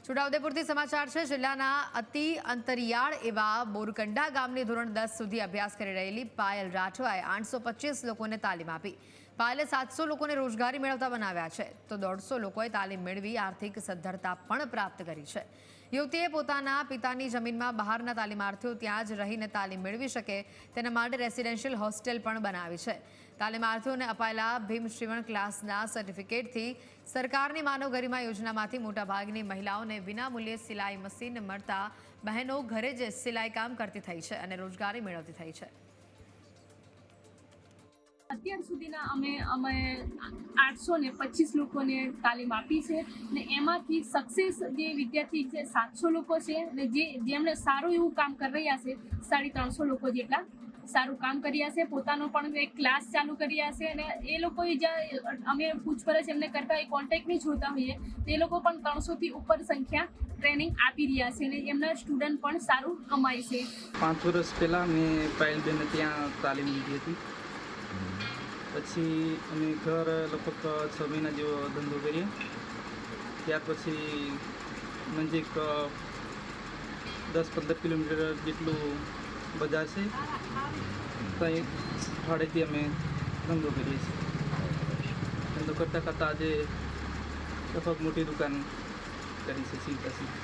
છોટાઉદેપુરથી સમાચાર છે। જિલ્લાના અતિ અંતરિયાળ એવા બોરકંડા ગામની ધોરણ 10 સુધી અભ્યાસ કરી રહેલી પાયલ રાઠવાએ 825 લોકોને તાલીમ આપી। પાયલે 700 લોકોને રોજગારી મેળવતા બનાવ્યા છે, તો 150 લોકોએ તાલીમ મેળવી આર્થિક સદ્ધરતા પણ પ્રાપ્ત કરી છે। યુવતીએ પોતાના પિતાની જમીનમાં બહારના તાલીમાર્થીઓ ત્યાં જ રહીને તાલીમ મેળવી શકે તેના માટે રેસિડેન્શિયલ હોસ્ટેલ પણ બનાવી છે। તાલીમાર્થીઓને અપાયેલા ભીમ શ્રીવણ ક્લાસના સર્ટિફિકેટથી સરકારની માનવ ગરિમા યોજનામાંથી મોટાભાગની મહિલાઓને વિનામૂલ્યે સિલાઈ મશીન મળતા બહેનો ઘરે જ સિલાઈ કામ કરતી થઈ છે અને રોજગારી મેળવતી થઈ છે। અત્યાર સુધીના અમે 825 લોકોને તાલીમ આપી છે ને એમાંથી સક્સેસ જે વિદ્યાર્થી છે 700 લોકો છે ને જેમણે સારું એવું કામ કરી રહ્યા છે 350 લોકો જેટલા સારું કામ કર્યા છે। પોતાનો પણ એક ક્લાસ ચાલુ કર્યા છે અને એ લોકોએ જ્યાં અમે પૂછપરછ એમને કરતા હોય કોન્ટેક્ટની જોતા હોઈએ તો એ લોકો પણ 300થી ઉપર સંખ્યા ટ્રેનિંગ આપી રહ્યા છે અને એમના સ્ટુડન્ટ પણ સારું કમાય છે। 5 વર્ષ પહેલાં મેં પાયલબેન ત્યાં તાલીમ લીધી હતી। પછી અમે ઘર લગભગ 6 મહિના જેવો ધંધો કરીએ। ત્યાર પછી નજીક 10-15 કિલોમીટર જેટલું બજાર છે, ત્યાં ભાડેથી અમે ધંધો કરીએ છીએ। ધંધો કરતાં કરતાં આજે લગભગ મોટી દુકાન કરી છે સીધા સીધી।